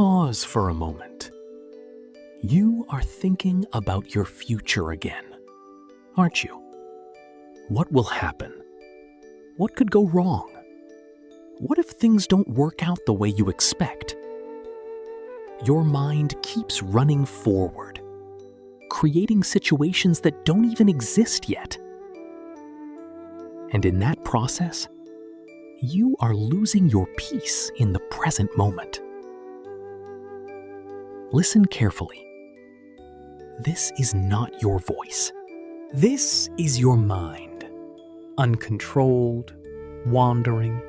Pause for a moment. You are thinking about your future again, aren't you? What will happen? What could go wrong? What if things don't work out the way you expect? Your mind keeps running forward, creating situations that don't even exist yet. And in that process, you are losing your peace in the present moment. Listen carefully. This is not your voice. This is your mind, uncontrolled, wandering,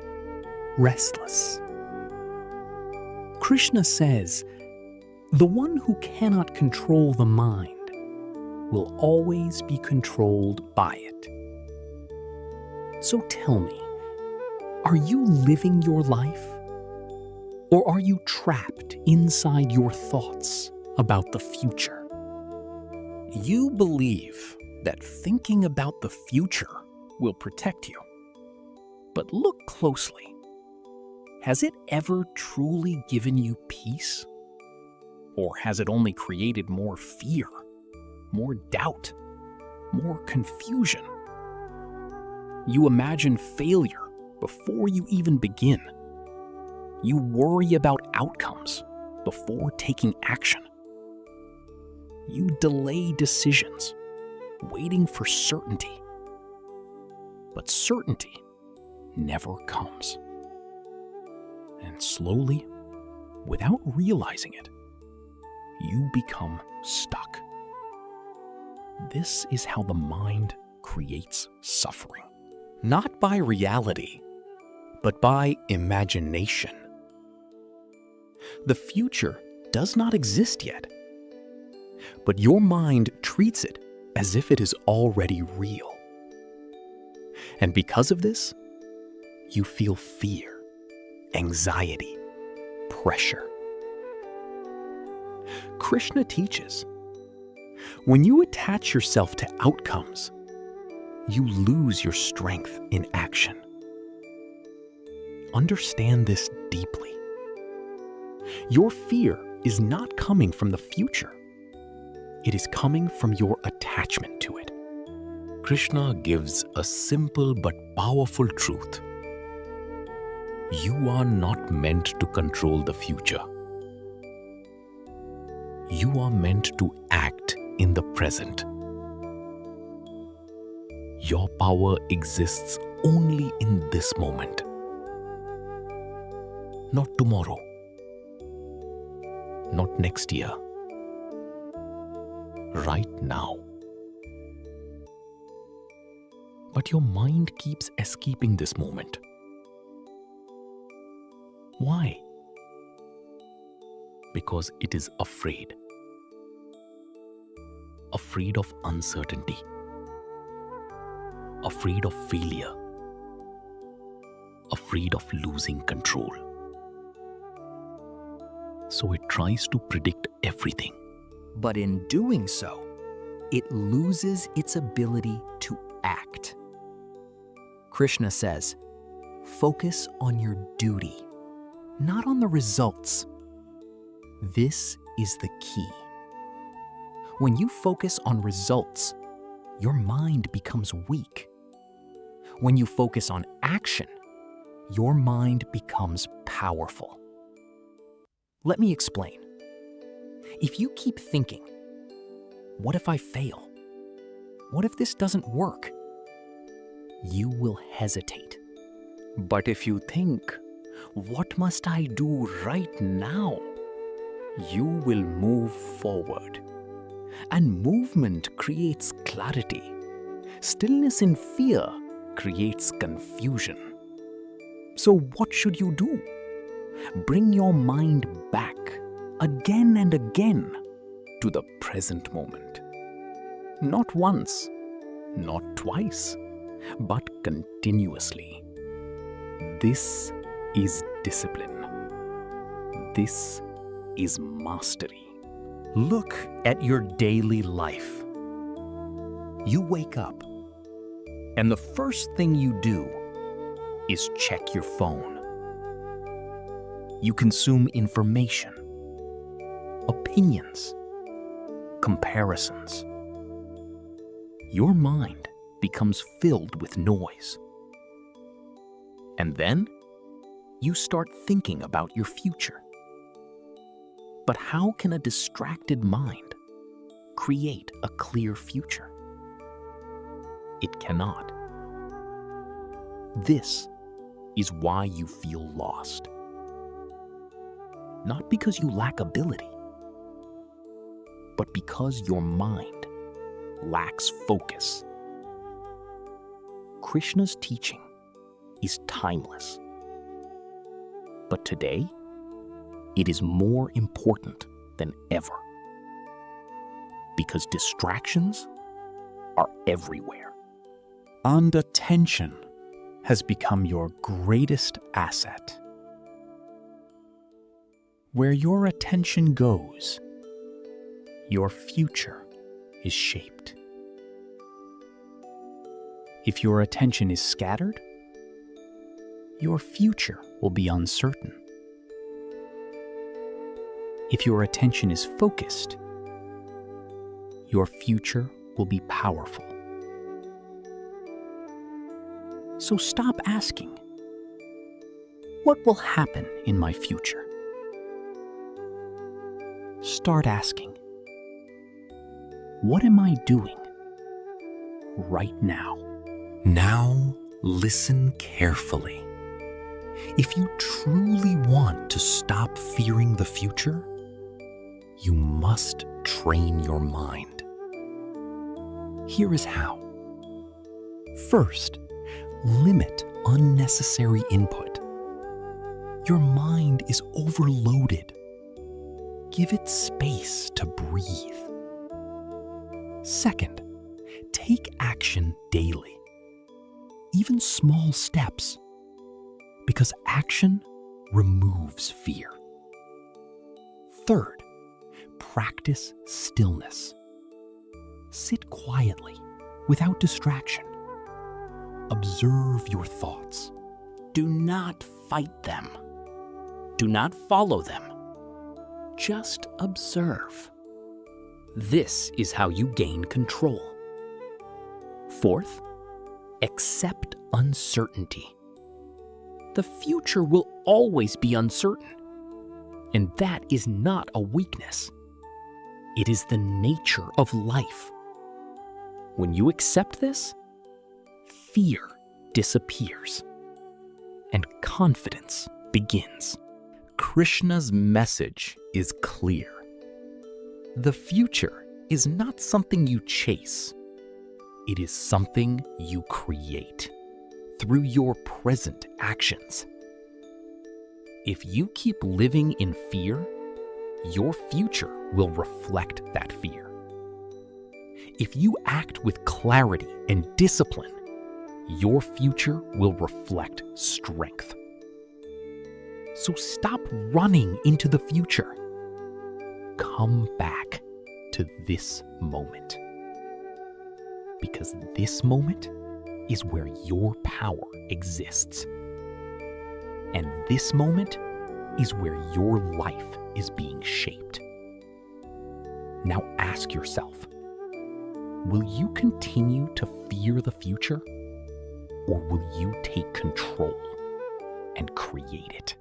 restless. Krishna says, the one who cannot control the mind will always be controlled by it. So tell me, are you living your life? Or are you trapped inside your thoughts about the future? You believe that thinking about the future will protect you. But look closely. Has it ever truly given you peace? Or has it only created more fear, more doubt, more confusion? You imagine failure before you even begin. You worry about outcomes before taking action. You delay decisions, waiting for certainty. But certainty never comes. And slowly, without realizing it, you become stuck. This is how the mind creates suffering. Not by reality, but by imagination. The future does not exist yet, but your mind treats it as if it is already real. And because of this, you feel fear, anxiety, pressure. Krishna teaches, when you attach yourself to outcomes, you lose your strength in action. Understand this deeply. Your fear is not coming from the future. It is coming from your attachment to it. Krishna gives a simple but powerful truth. You are not meant to control the future. You are meant to act in the present. Your power exists only in this moment. Not tomorrow. Not next year. Right now. But your mind keeps escaping this moment. Why? Because it is afraid. Afraid of uncertainty. Afraid of failure. Afraid of losing control. So it tries to predict everything. But in doing so, it loses its ability to act. Krishna says, focus on your duty, not on the results. This is the key. When you focus on results, your mind becomes weak. When you focus on action, your mind becomes powerful. Let me explain. If you keep thinking, what if I fail? What if this doesn't work? You will hesitate. But if you think, what must I do right now? You will move forward. And movement creates clarity. Stillness in fear creates confusion. So what should you do? Bring your mind back again and again to the present moment. Not once, not twice, but continuously. This is discipline. This is mastery. Look at your daily life. You wake up, and the first thing you do is check your phone. You consume information, opinions, comparisons. Your mind becomes filled with noise. And then you start thinking about your future. But how can a distracted mind create a clear future? It cannot. This is why you feel lost. Not because you lack ability, but because your mind lacks focus. Krishna's teaching is timeless. But today, it is more important than ever. Because distractions are everywhere. And attention has become your greatest asset. Where your attention goes, your future is shaped. If your attention is scattered, your future will be uncertain. If your attention is focused, your future will be powerful. So stop asking, what will happen in my future? Start asking, what am I doing right now? Now listen carefully. If you truly want to stop fearing the future, you must train your mind. Here is how. First, limit unnecessary input. Your mind is overloaded. Give it space to breathe. Second, take action daily, even small steps, because action removes fear. Third, practice stillness. Sit quietly, without distraction. Observe your thoughts. Do not fight them. Do not follow them. Just observe. This is how you gain control. Fourth, accept uncertainty. The future will always be uncertain, and that is not a weakness. It is the nature of life. When you accept this, fear disappears, and confidence begins. Krishna's message is clear. The future is not something you chase. It is something you create through your present actions. If you keep living in fear, your future will reflect that fear. If you act with clarity and discipline, your future will reflect strength. So stop running into the future. Come back to this moment. Because this moment is where your power exists. And this moment is where your life is being shaped. Now ask yourself, will you continue to fear the future? Or will you take control and create it?